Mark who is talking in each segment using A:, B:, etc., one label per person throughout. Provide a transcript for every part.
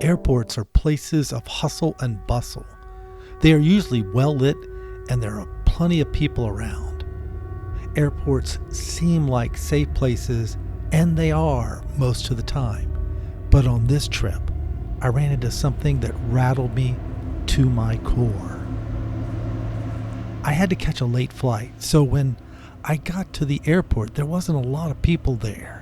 A: Airports are places of hustle and bustle. They are usually well lit and there are plenty of people around. Airports seem like safe places, and they are most of the time. But on this trip, I ran into something that rattled me to my core. I had to catch a late flight, so when I got to the airport, there wasn't a lot of people there.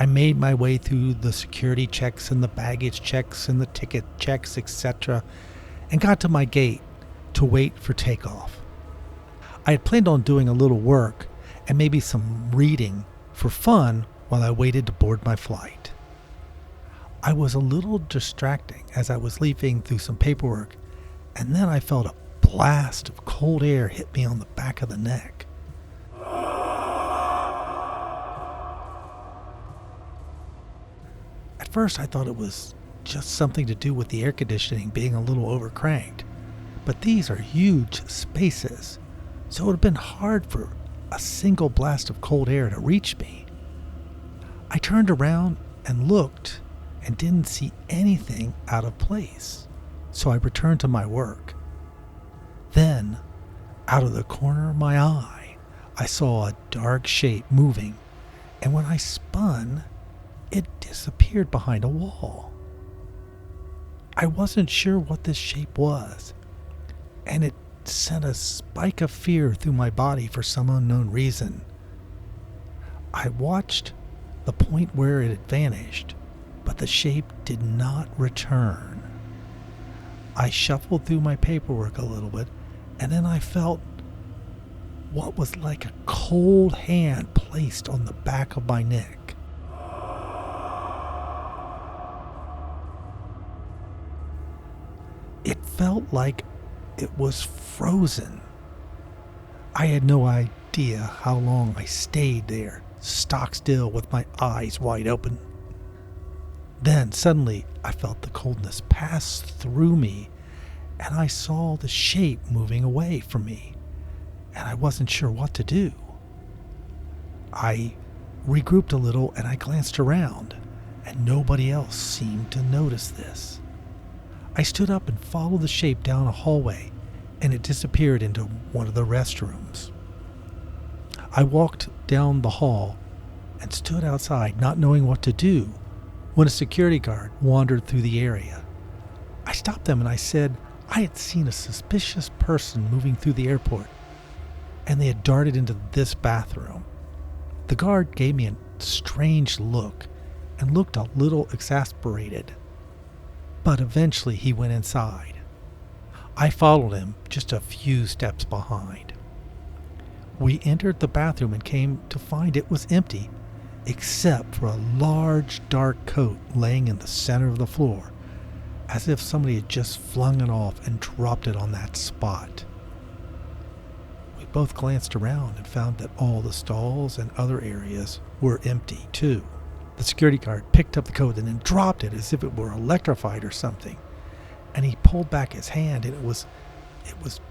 A: I made my way through the security checks and the baggage checks and the ticket checks, etc., and got to my gate to wait for takeoff. I had planned on doing a little work and maybe some reading for fun while I waited to board my flight. I was a little distracting as I was leafing through some paperwork, and then I felt a blast of cold air hit me on the back of the neck. At first I thought it was just something to do with the air conditioning being a little overcranked, but these are huge spaces, so it would have been hard for a single blast of cold air to reach me. I turned around and looked and didn't see anything out of place, so I returned to my work. Then, out of the corner of my eye, I saw a dark shape moving, and when I spun, it disappeared behind a wall. I wasn't sure what this shape was, and it sent a spike of fear through my body for some unknown reason. I watched the point where it had vanished, but the shape did not return. I shuffled through my paperwork a little bit, and then I felt what was like a cold hand placed on the back of my neck. It felt like it was frozen. I had no idea how long I stayed there, stock still with my eyes wide open. Then suddenly I felt the coldness pass through me, and I saw the shape moving away from me, and I wasn't sure what to do. I regrouped a little and I glanced around, and nobody else seemed to notice this. I stood up and followed the shape down a hallway, and it disappeared into one of the restrooms. I walked down the hall and stood outside, not knowing what to do, when a security guard wandered through the area. I stopped them and I said I had seen a suspicious person moving through the airport, and they had darted into this bathroom. The guard gave me a strange look and looked a little exasperated, but eventually he went inside. I followed him just a few steps behind. We entered the bathroom and came to find it was empty, except for a large dark coat laying in the center of the floor, as if somebody had just flung it off and dropped it on that spot. We both glanced around and found that all the stalls and other areas were empty too. The security guard picked up the coat and then dropped it as if it were electrified or something, and he pulled back his hand and it was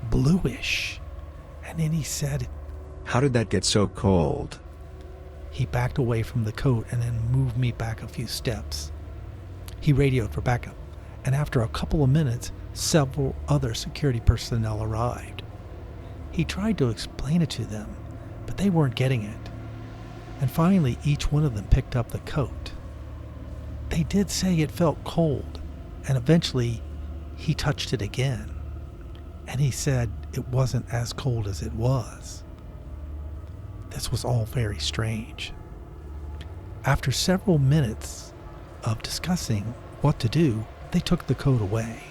A: bluish. And then he said,
B: "How did that get so cold?"
A: He backed away from the coat and then moved me back a few steps. He radioed for backup, and after a couple of minutes, several other security personnel arrived. He tried to explain it to them, but they weren't getting it. And finally, each one of them picked up the coat. They did say it felt cold, and eventually he touched it again, and he said it wasn't as cold as it was. This was all very strange. After several minutes of discussing what to do, they took the coat away.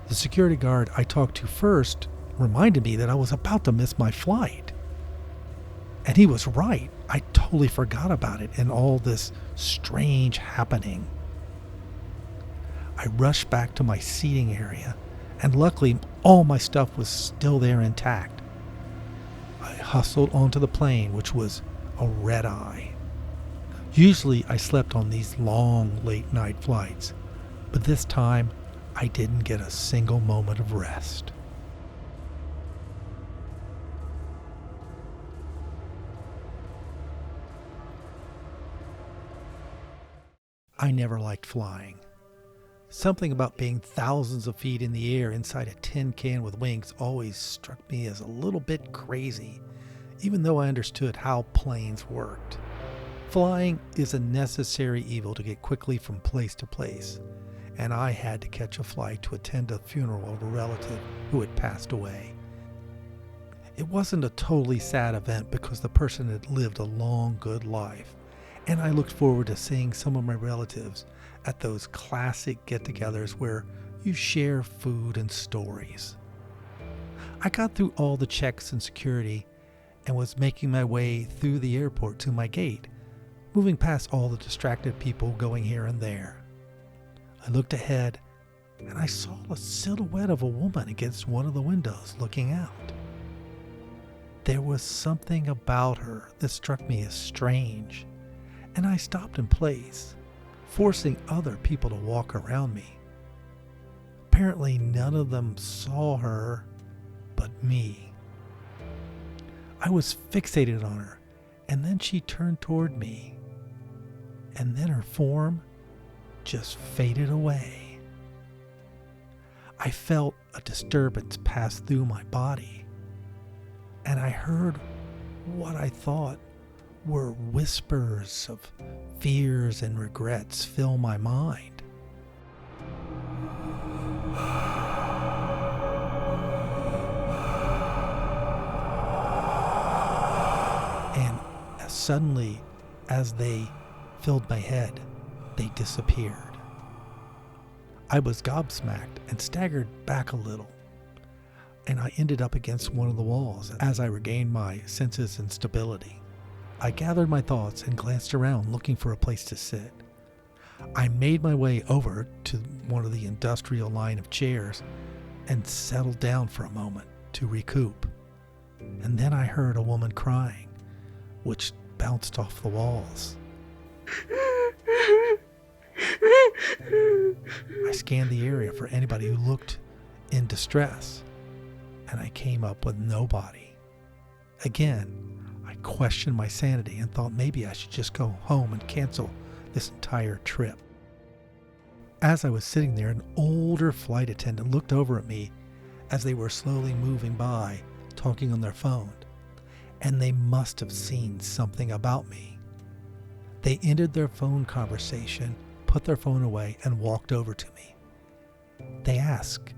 A: The security guard I talked to first reminded me that I was about to miss my flight. And he was right. I totally forgot about it in all this strange happening. I rushed back to my seating area, and luckily all my stuff was still there intact. I hustled onto the plane, which was a red-eye. Usually I slept on these long late-night flights, but this time I didn't get a single moment of rest. I never liked flying. Something about being thousands of feet in the air inside a tin can with wings always struck me as a little bit crazy, even though I understood how planes worked. Flying is a necessary evil to get quickly from place to place, and I had to catch a flight to attend a funeral of a relative who had passed away. It wasn't a totally sad event because the person had lived a long, good life, and I looked forward to seeing some of my relatives at those classic get-togethers where you share food and stories. I got through all the checks and security and was making my way through the airport to my gate, moving past all the distracted people going here and there. I looked ahead and I saw a silhouette of a woman against one of the windows looking out. There was something about her that struck me as strange, and I stopped in place, forcing other people to walk around me. Apparently, none of them saw her but me. I was fixated on her, and then she turned toward me, and then her form just faded away. I felt a disturbance pass through my body, and I heard what I thought were whispers of fears and regrets fill my mind. And as suddenly as they filled my head, they disappeared. I was gobsmacked and staggered back a little, and I ended up against one of the walls as I regained my senses and stability. I gathered my thoughts and glanced around looking for a place to sit. I made my way over to one of the industrial line of chairs and settled down for a moment to recoup. And then I heard a woman crying, which bounced off the walls. I scanned the area for anybody who looked in distress, and I came up with nobody. Again, I questioned my sanity and thought maybe I should just go home and cancel this entire trip. As I was sitting there, an older flight attendant looked over at me as they were slowly moving by, talking on their phone, and they must have seen something about me. They ended their phone conversation, put their phone away, and walked over to me. They asked,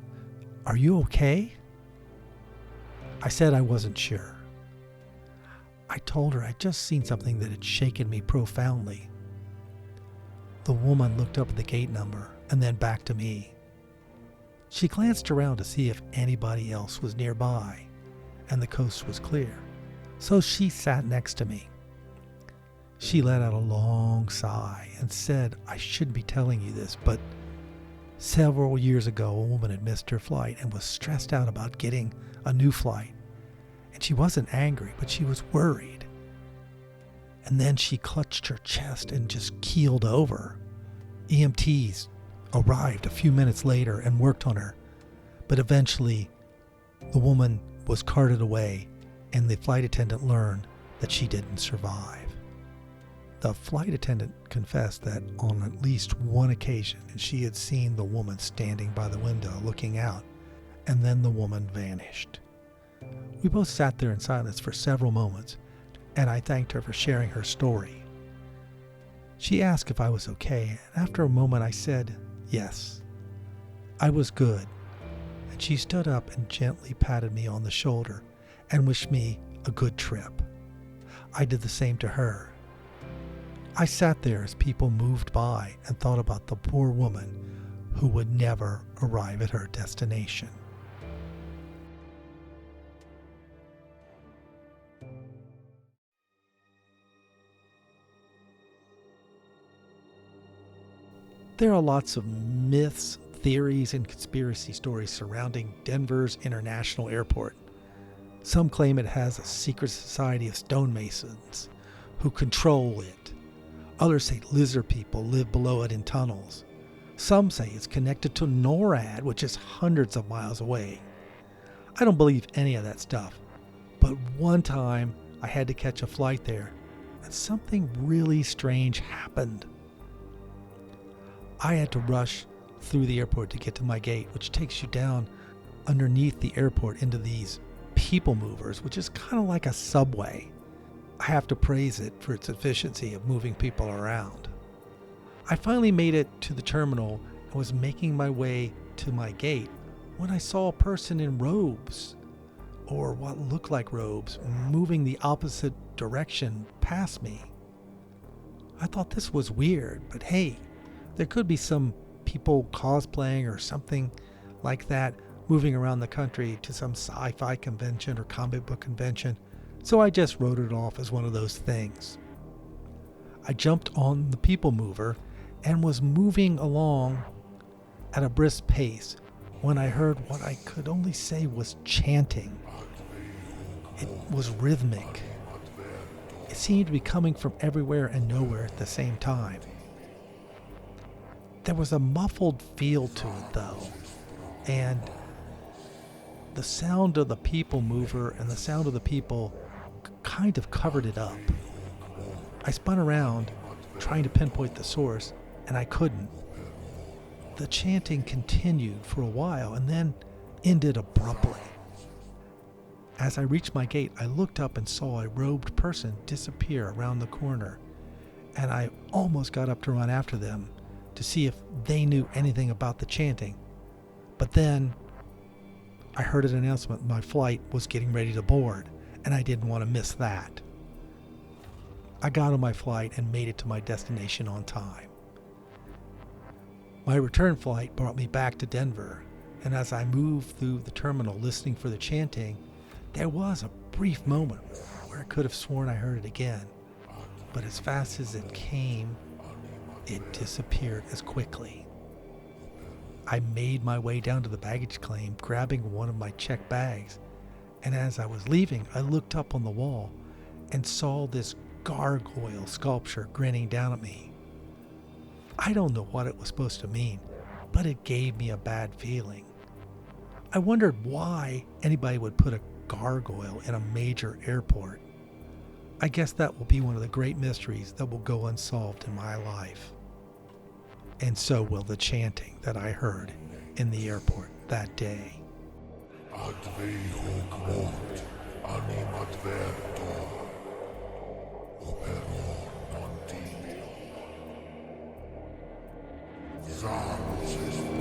A: "Are you okay?" I said I wasn't sure. I told her I'd just seen something that had shaken me profoundly. The woman looked up at the gate number and then back to me. She glanced around to see if anybody else was nearby, and the coast was clear, so she sat next to me. She let out a long sigh and said I shouldn't be telling you this, but several years ago a woman had missed her flight and was stressed out about getting a new flight. And she wasn't angry, but she was worried. And then she clutched her chest and just keeled over. EMTs arrived a few minutes later and worked on her, but eventually the woman was carted away, and the flight attendant learned that she didn't survive. The flight attendant confessed that on at least one occasion she had seen the woman standing by the window looking out, and then the woman vanished. We both sat there in silence for several moments, and I thanked her for sharing her story. She asked if I was okay, and after a moment I said yes. I was good, and she stood up and gently patted me on the shoulder and wished me a good trip. I did the same to her. I sat there as people moved by and thought about the poor woman who would never arrive at her destination. There are lots of myths, theories, and conspiracy stories surrounding Denver's International Airport. Some claim it has a secret society of stonemasons who control it. Others say lizard people live below it in tunnels. Some say it's connected to NORAD, which is hundreds of miles away. I don't believe any of that stuff, but one time I had to catch a flight there, and something really strange happened. I had to rush through the airport to get to my gate, which takes you down underneath the airport into these people movers, which is kind of like a subway. I have to praise it for its efficiency of moving people around. I finally made it to the terminal and was making my way to my gate when I saw a person in robes, or what looked like robes, moving the opposite direction past me. I thought this was weird, but hey, there could be some people cosplaying or something like that moving around the country to some sci-fi convention or comic book convention, so I just wrote it off as one of those things. I jumped on the people mover and was moving along at a brisk pace when I heard what I could only say was chanting. It was rhythmic. It seemed to be coming from everywhere and nowhere at the same time. There was a muffled feel to it though, and the sound of the people mover and the sound of the people kind of covered it up. I spun around trying to pinpoint the source, and I couldn't. The chanting continued for a while and then ended abruptly. As I reached my gate, I looked up and saw a robed person disappear around the corner, and I almost got up to run after them to see if they knew anything about the chanting. But then I heard an announcement my flight was getting ready to board, and I didn't want to miss that. I got on my flight and made it to my destination on time. My return flight brought me back to Denver, and as I moved through the terminal listening for the chanting, there was a brief moment where I could have sworn I heard it again, but as fast as it came, it disappeared as quickly. I made my way down to the baggage claim, grabbing one of my checked bags, and as I was leaving, I looked up on the wall and saw this gargoyle sculpture grinning down at me. I don't know what it was supposed to mean, but it gave me a bad feeling. I wondered why anybody would put a gargoyle in a major airport. I guess that will be one of the great mysteries that will go unsolved in my life. And so will the chanting that I heard in the airport that day.
C: Advei hoc mort, animat vertor, opero non timeo. Zarus est